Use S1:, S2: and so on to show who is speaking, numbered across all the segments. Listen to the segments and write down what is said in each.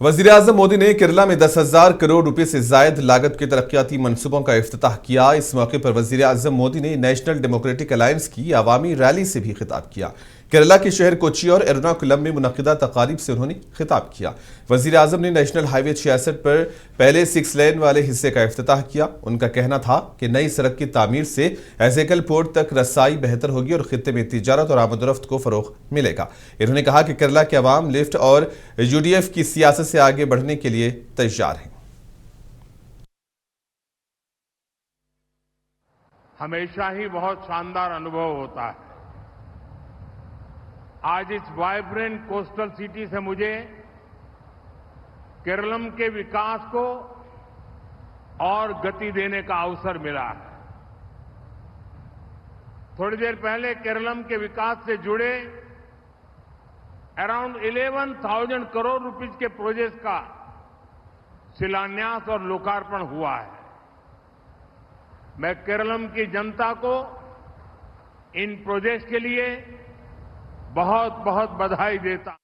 S1: वज़ीर-ए-आज़म मोदी ने केरला में 10,000 करोड़ रुपए से जायद लागत के तरक्याती मंसूबों का इफ्तिताह किया। इस मौके पर वज़ीर-ए-आज़म मोदी ने नेशनल डेमोक्रेटिक अलायंस की अवामी रैली से भी खिताब किया। केरला के शहर कोच्चि और एर्नाकुलम में मुनक्किदा तकारीब से उन्होंने खिताब किया। वज़ीर-ए-आज़म ने नेशनल हाईवे 66 पर पहले 6 लेन वाले हिस्से का इफ्तिताह किया। उनका कहना था कि नई सड़क की तामीर से एज़ेकल पोर्ट तक रसाई बेहतर होगी और खित्ते में तिजारत और आमदोरफ्त को फरोग मिलेगा। इन्होंने कहा कि केरला के अवाम लिफ्ट और यूडीएफ की सियासत से आगे बढ़ने के लिए तैयार हैं।
S2: हमेशा ही बहुत शानदार अनुभव होता है। आज इस वाइब्रेंट कोस्टल सिटी से मुझे केरलम के विकास को और गति देने का अवसर मिला है। थोड़ी देर पहले केरलम के विकास से जुड़े अराउंड 11,000 करोड़ रुपीस के प्रोजेक्ट का शिलान्यास और लोकार्पण हुआ है। मैं केरलम की जनता को इन प्रोजेक्ट्स के लिए बहुत बहुत बधाई देता हूं।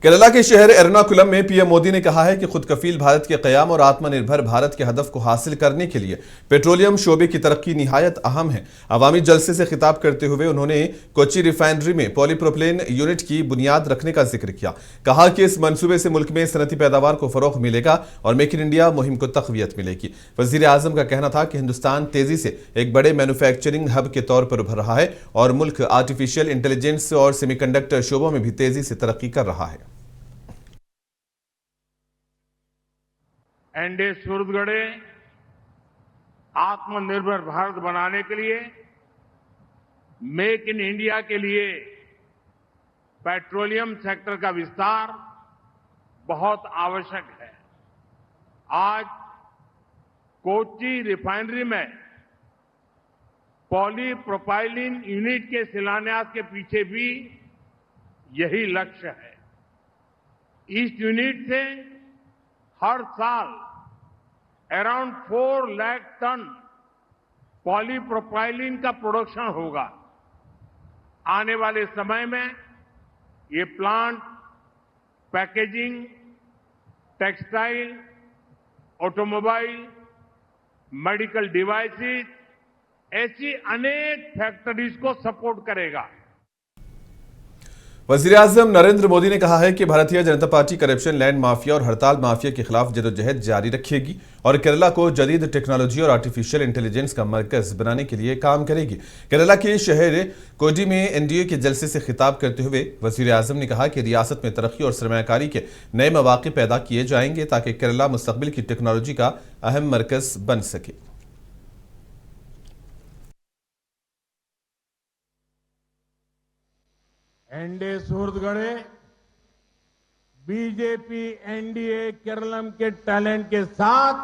S1: केरला के शहर एर्नाकुलम में पीएम मोदी ने कहा है कि खुद कफील भारत के कयाम और आत्मनिर्भर भारत के हदफ को हासिल करने के लिए पेट्रोलियम शोबे की तरक्की निहायत अहम है। अवामी जलसे से खिताब करते हुए उन्होंने कोच्चि रिफाइनरी में पॉलीप्रोपिलीन यूनिट की बुनियाद रखने का जिक्र किया। कहा कि इस मंसूबे से मुल्क में सनती पैदावार को फरोग मिलेगा और मेक इन इंडिया मुहिम को तकवीयत मिलेगी। वज़ीर-ए-आज़म का कहना था कि हिंदुस्तान तेजी से एक बड़े मैन्युफैक्चरिंग हब के तौर पर उभर रहा है और मुल्क आर्टिफिशियल इंटेलिजेंस और सेमीकंडक्टर शोबों में भी तेजी से तरक्की कर रहा है।
S2: एनडीए सूरतगढ़े आत्मनिर्भर भारत बनाने के लिए, मेक इन इंडिया के लिए पेट्रोलियम सेक्टर का विस्तार बहुत आवश्यक है। आज कोच्चि रिफाइनरी में पॉलीप्रोपाइलीन यूनिट के शिलान्यास के पीछे भी यही लक्ष्य है। इस यूनिट से हर साल अराउंड 4 लाख टन पॉलीप्रोपाइलीन का प्रोडक्शन होगा। आने वाले समय में ये plant packaging, textile, automobile, medical devices ऐसी अनेक फैक्ट्रीज को सपोर्ट करेगा।
S1: वज़ीर-ए-आज़म नरेंद्र मोदी ने कहा है कि Bharatiya Janata party corruption, land mafia और हड़ताल माफिया के खिलाफ जदोजहद जारी रखेगी और केरला को जदीद टेक्नोलॉजी और आर्टिफिशियल इंटेलिजेंस का मरकज बनाने के लिए काम करेगी। केरला के शहर कोच्चि में एनडीए के जलसे से खिताब करते हुए वज़ीर-ए-आज़म ने कहा कि रियासत में तरक्की और सरमायाकारी के नए मौके पैदा किए जाएंगे ताकि केरला मुस्तकबिल की टेक्नोलॉजी का अहम मरकज बन सके।
S2: एनडीए सूरतगढ़े बीजेपी एनडीए केरलम के टैलेंट के साथ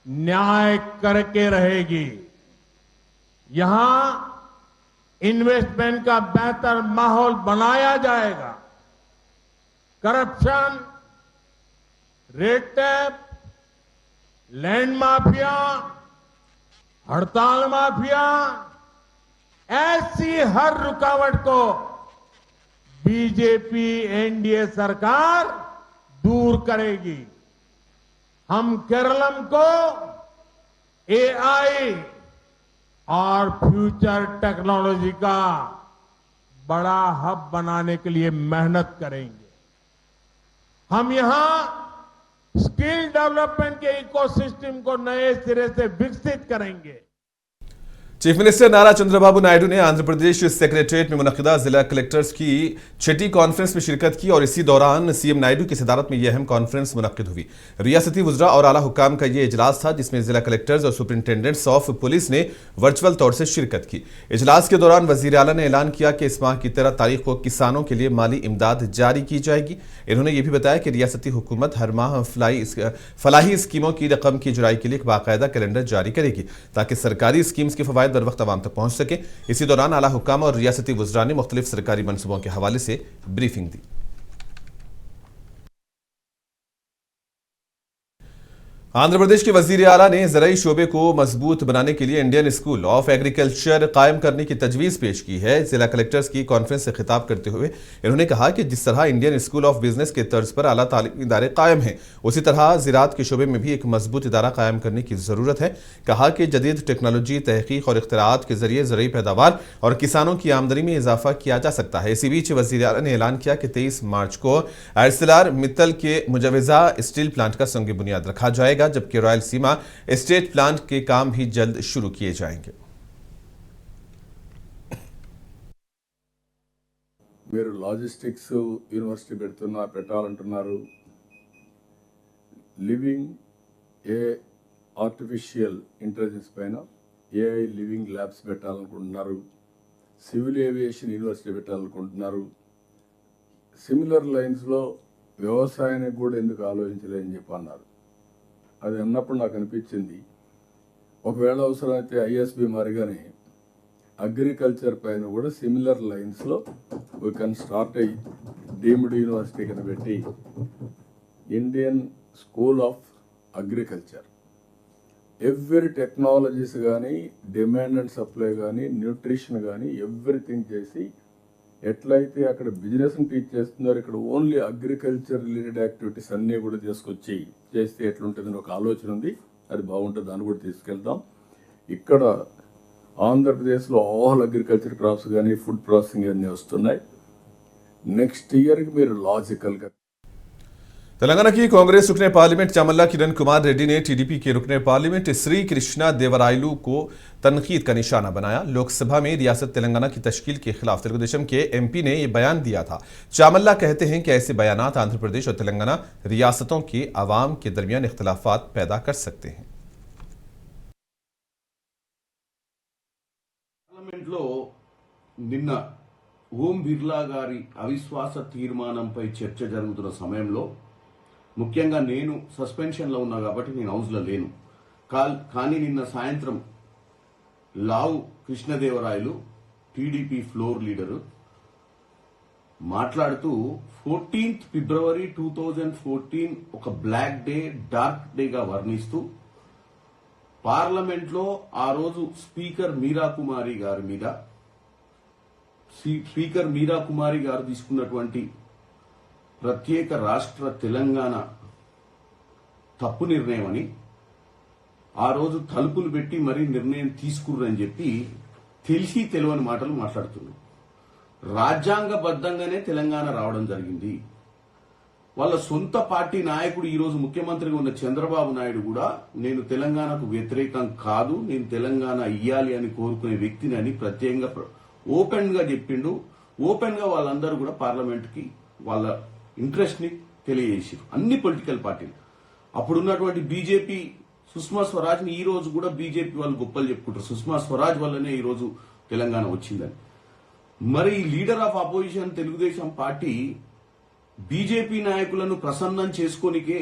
S2: न्याय करके रहेगी। यहां इन्वेस्टमेंट का बेहतर माहौल बनाया जाएगा। Corruption, red tape, land mafia, हड़ताल माफिया, ऐसी हर रुकावट को बीजेपी एनडीए सरकार दूर करेगी। हम केरलम को एआई और फ्यूचर टेक्नोलॉजी का बड़ा हब बनाने के लिए मेहनत करेंगे। हम यहां स्किल डेवलपमेंट के इकोसिस्टम को नए सिरे से विकसित करेंगे।
S1: चीफ मिनिस्टर नारा चंद्रबाबू नायडू ने आंध्र प्रदेश सेक्रेटरीट में मुनक्किदा जिला कलेक्टर्स की 6ठी कॉन्फ्रेंस में शिरकत की और इसी दौरान सीएम नायडू की सदारत में यह अहम कॉन्फ्रेंस मुनक्किद हुई। रियासती वुज़रा और आला हुक्काम का यह इजलास था जिसमें जिला कलेक्टर्स और सुपरिंटेंडेंट्स ऑफ पुलिस ने वर्चुअल तौर से शिरकत की। इजलास के दौरान वज़ीर आला ने ऐलान किया कि इस माह की 13 तारीख को किसानों के लिए माली इमदाद जारी की जाएगी। इन्होंने यह भी बताया कि रियासती हुकूमत हर माह फलाही स्कीमों की रकम की जुराई के लिए एक बाकायदा कैलेंडर जारी करेगी ताकि सरकारी स्कीम्स के फवायद बर वक्त आवाम तक पहुंच सके। इसी दौरान आला हुक्काम और रियासती वुज़रा ने मुख्तलिफ सरकारी मनसूबों के हवाले से ब्रीफिंग दी। आंध्र प्रदेश के वजीर आला ने ज़राई शोबे को मजबूत बनाने के लिए इंडियन स्कूल ऑफ एग्रीकल्चर कायम करने की तजवीज़ पेश की है। जिला कलेक्टर्स की कॉन्फ्रेंस से खिताब करते हुए इन्होंने कहा कि जिस तरह इंडियन स्कूल ऑफ बिजनेस के तर्ज पर आला तालीमी इदारे कायम हैं, उसी तरह ज़राअत के शोबे में भी एक मजबूत इदारा कायम करने की ज़रूरत है। कहा कि जदीद टेक्नोलॉजी, तहकीक और इख्तराआत के जरिए ज़रूरी पैदावार और किसानों की आमदनी में इजाफा किया जा सकता है। इसी बीच वजीर आला ने ऐलान किया कि 23 मार्च को आर्सेलर मित्तल के मुजवजा स्टील प्लांट का संग बुनियाद रखा जाएगा, जबकि रायलसीमा स्टेट प्लांट के काम भी जल्द शुरू किए जाएंगे।
S3: మీరు లాజిస్టిక్స్ యూనివర్సిటీ పెట్టాలంటున్నారు, లివింగ్ ఏ ఆర్టిఫిషియల్ ఇంటెలిజెన్స్ పైన ఏఐ లివింగ్ ల్యాబ్స్ పెట్టాలనుకుంటున్నారు, సివిల్ ఏవియేషన్ యూనివర్సిటీ పెట్టాలనుకుంటున్నారు. సిమిలర్ లైన్స్లో వ్యవసాయానికి కూడా ఎందుకు ఆలోచించలేదని చెప్పి అన్నారు. అది అన్నప్పుడు నాకు అనిపించింది, ఒకవేళ అవసరమైతే ఐఎస్బి మారిగానే అగ్రికల్చర్ పైన కూడా సిమిలర్ లైన్స్లో వీ కెన్ స్టార్ట్ అయ్యి డీమ్డ్ యూనివర్సిటీ కింద పెట్టి Indian school of agriculture every technologies కానీ, డిమాండ్ అండ్ సప్లై కానీ, న్యూట్రిషన్ కానీ ఎవ్రీథింగ్ చేసి ఎట్లయితే అక్కడ బిజినెస్ని టీచ్ చేస్తున్నారో ఇక్కడ ఓన్లీ అగ్రికల్చర్ రిలేటెడ్ యాక్టివిటీస్ అన్నీ కూడా చేసుకొచ్చి చేస్తే ఎట్లుంటుందని ఒక ఆలోచన ఉంది. అది బాగుంటుంది, దాన్ని కూడా తీసుకెళ్తాం. ఇక్కడ ఆంధ్రప్రదేశ్లో ఆల్ అగ్రికల్చర్ క్రాప్స్ కానీ, ఫుడ్ ప్రాసెసింగ్ అన్నీ వస్తున్నాయి. నెక్స్ట్ ఇయర్కి మీరు లాజికల్గా
S1: तेलंगाना की कांग्रेस रुकने पार्लियामेंट चामल्ला किरण कुमार रेड्डी ने टीडीपी के रुकने पार्लियामेंट श्री कृष्णा देवरायलू को तनकीद का निशाना बनाया। लोकसभा में रियासत तेलंगाना की तश्कील के खिलाफ तेलुगुदेशम के एमपी ने यह बयान दिया था। चामल्ला कहते हैं कि ऐसे बयानात आंध्र प्रदेश और तेलंगाना रियासतों के अवाम के दरमियान इख्तलाफात पैदा कर सकते हैं।
S4: నిన్న ఓం బిర్లా గారి అవిశ్వాస తీర్మానంపై చర్చ జరుగుతున్న సమయంలో ముఖ్యంగా నేను సస్పెన్షన్లో ఉన్నా కాబట్టి నేను హౌస్లో లేను. కానీ నిన్న సాయంత్రం లావు కృష్ణదేవరాయలు టీడీపీ ఫ్లోర్ లీడరు మాట్లాడుతూ 14th ఫిబ్రవరి 2014 ఒక బ్లాక్ డే, డార్క్ డేగా వర్ణిస్తూ పార్లమెంట్లో ఆ రోజు స్పీకర్ మీరా కుమారి గారు తీసుకున్నటువంటి ప్రత్యేక రాష్ట్ర తెలంగాణ తప్పు నిర్ణయం అని, ఆ రోజు తలుపులు పెట్టి మరీ నిర్ణయం తీసుకుర్రని చెప్పి తెలిసి తెలియని మాటలు మాట్లాడుతున్నారు. రాజ్యాంగబద్ధంగానే తెలంగాణ రావడం జరిగింది. వాళ్ళ సొంత పార్టీ నాయకుడు ఈరోజు ముఖ్యమంత్రిగా ఉన్న చంద్రబాబు నాయుడు కూడా నేను తెలంగాణకు వ్యతిరేకం కాదు, నేను తెలంగాణ ఇయ్యాలి అని కోరుకునే వ్యక్తిని అని ప్రత్యేకంగా ఓపెన్ గా చెప్పిండు. ఓపెన్ గా వాళ్ళందరూ కూడా పార్లమెంట్ కి వాళ్ళ ఇంట్రెస్ట్ ని తెలియజేసారు, అన్ని పొలిటికల్ పార్టీలు. అప్పుడున్నటువంటి బీజేపీ సుష్మా స్వరాజ్ ని ఈ రోజు కూడా బీజేపీ వాళ్ళు గొప్పలు చెప్పుకుంటారు. సుష్మా స్వరాజ్ వల్లనే ఈ రోజు తెలంగాణ వచ్చిందని. మరి leader of opposition Telugu Desam party BJP నాయకులను ప్రసన్నం చేసుకోనికే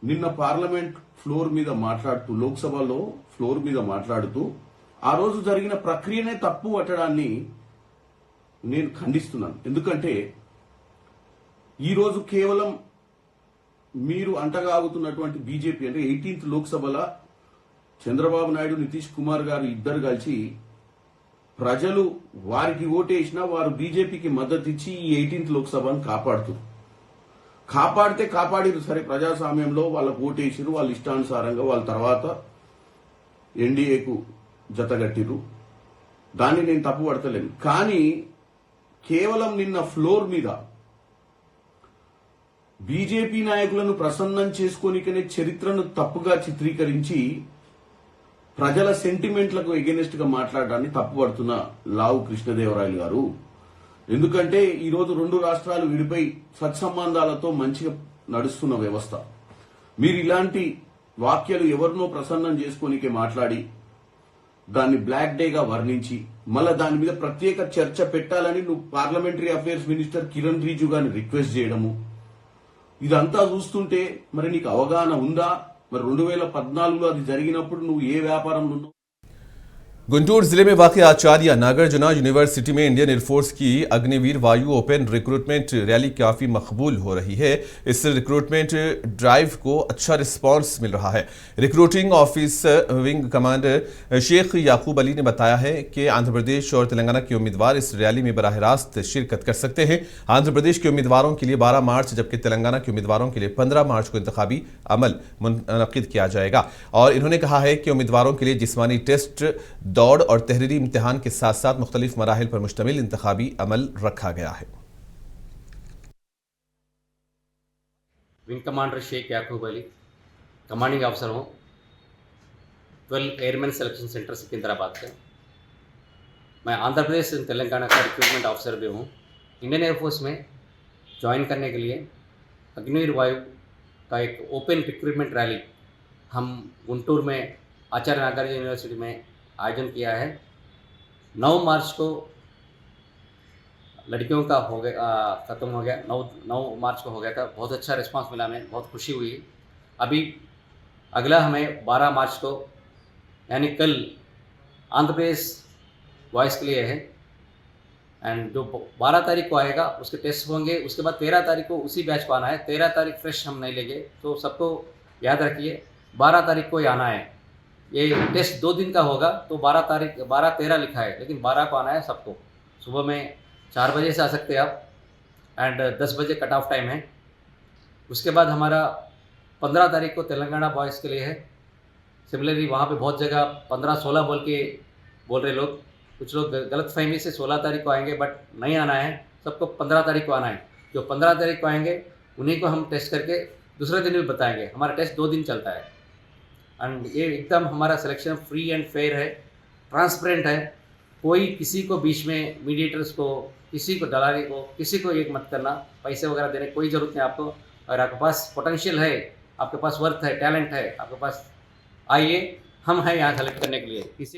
S4: నిన్న పార్లమెంట్ ఫ్లోర్ మీద మాట్లాడుతూ, లోక్సభలో ఫ్లోర్ మీద మాట్లాడుతూ ఆ రోజు జరిగిన ప్రక్రియనే తప్పు పట్టడాన్ని నేను ఖండిస్తున్నాను. ఎందుకంటే ఈరోజు కేవలం మీరు అంటగాగుతున్నటువంటి బీజేపీ అంటే 18th లోక్సభలో చంద్రబాబు నాయుడు, నితీష్ కుమార్ గారు ఇద్దరు కలిసి ప్రజలు వారికి ఓటేసినా వారు బీజేపీకి మద్దతు ఇచ్చి ఈ 18th లోక్సభను కాపాడిరు. సరే, ప్రజాస్వామ్యంలో వాళ్ళకు ఓటేసిరు, వాళ్ళ ఇష్టానుసారంగా వాళ్ళ తర్వాత ఎన్డీఏకు జతగట్టిరు. దాన్ని నేను తప్పు పడతలేను. కానీ కేవలం నిన్న ఫ్లోర్ మీద బీజేపీ నాయకులను ప్రసన్నం చేసుకోనికనే చరిత్రను తప్పుగా చిత్రీకరించి ప్రజల సెంటిమెంట్లకు ఎగెనిస్ట్ గా మాట్లాడడాన్ని తప్పుపడుతున్న లావు కృష్ణదేవరాయలు గారు. ఎందుకంటే ఈరోజు రెండు రాష్ట్రాలు విడిపోయి సత్సంబంధాలతో మంచిగా నడుస్తున్న వ్యవస్థ. మీరు ఇలాంటి వాక్యాలు ఎవరినో ప్రసన్నం చేసుకోనికే మాట్లాడి దాన్ని బ్లాక్ డేగా వర్ణించి మళ్ళా దాని మీద ప్రత్యేక చర్చ పెట్టాలని నువ్వు parliamentary affairs minister Kiran Rijiju గారిని రిక్వెస్ట్ చేయడము, ఇదంతా చూస్తుంటే మరి నీకు అవగాహన ఉందా? మరి 2014లో అది జరిగినప్పుడు నువ్వు ఏ వ్యాపారంలో ఉన్నావు?
S1: गुंटूर जिले में वाक़ आचार्य नागार्जुन यूनिवर्सिटी में इंडियन एयरफोर्स की अग्निवीर वायु ओपन रिक्रूटमेंट रैली काफ़ी मकबूल हो रही है। इस रिक्रूटमेंट ड्राइव को अच्छा रिस्पांस मिल रहा है। Recruiting officer wing commander Sheikh Yakub Ali ने बताया है कि आंध्र प्रदेश और तेलंगाना के उम्मीदवार इस रैली में बराह रास्त शिरकत कर सकते हैं। आंध्र प्रदेश के उम्मीदवारों के लिए 12 मार्च जबकि तेलंगाना के उम्मीदवारों के लिए 15 मार्च को इंतखाबी अमल मुनक़िद किया जाएगा। और इन्होंने कहा है कि उम्मीदवारों के लिए जिस्मानी टेस्ट, दौड़ और तहरीरी इम्तिहान के साथ साथ मुख्तलिफ मराहिल पर मुश्तमिल इंतखाबी अमल रखा गया है।
S5: Wing commander Sheikh Yakub Ali, commanding officer हूँ 12 एयरमैन सिलेक्शन सेंटर सिकंदराबाद से। मैं आंध्र प्रदेश और तेलंगाना का रिक्रूटमेंट ऑफिसर भी हूँ। इंडियन एयरफोर्स में ज्वाइन करने के लिए अग्निवीर वायु का एक ओपन रिक्रूटमेंट रैली हम गुंटूर में आचार्य नागार्जुन यूनिवर्सिटी में आयोजन किया है। 9 मार्च को लड़कियों का हो गया, ख़त्म हो गया। 9 मार्च को हो गया था। बहुत अच्छा रिस्पांस मिला, हमें बहुत खुशी हुई। अभी अगला हमें 12 मार्च को यानी कल आंध्र प्रदेश बॉयज़ के लिए है। एंड जो 12 तारीख को आएगा उसके टेस्ट होंगे। उसके बाद 13 तारीख को उसी बैच को आना है। 13 तारीख फ्रेश हम नहीं लेंगे, तो सबको याद रखिए 12 तारीख को ही आना है। ये टेस्ट 2 दिन का होगा, तो 12-13 लिखा है, लेकिन 12 को आना है सबको। सुबह में 4 बजे से आ सकते हैं आप, एंड 10 बजे कट ऑफ टाइम है। उसके बाद हमारा 15 तारीख को तेलंगाना बॉयज़ के लिए है। सिमिलरली वहाँ पे बहुत जगह 15-16 बोल रहे लोग, कुछ लोग गलत फहमी से 16 तारीख को आएंगे, बट नहीं आना है, सबको 15 तारीख को आना है। जो 15 तारीख को आएंगे उन्हीं को हम टेस्ट करके दूसरे दिन भी बताएंगे। हमारा टेस्ट 2 दिन चलता है एंड ये एकदम हमारा सिलेक्शन फ्री एंड फेयर है, ट्रांसपेरेंट है। कोई किसी को बीच में मीडिएटर्स को, किसी को दलाली को, किसी को एक मत करना। पैसे वगैरह देने की कोई ज़रूरत नहीं आपको। अगर आपके पास पोटेंशियल है, आपके पास वर्थ है, टैलेंट है, आपके पास आइए, हम हैं यहाँ सेलेक्ट करने के लिए। किसी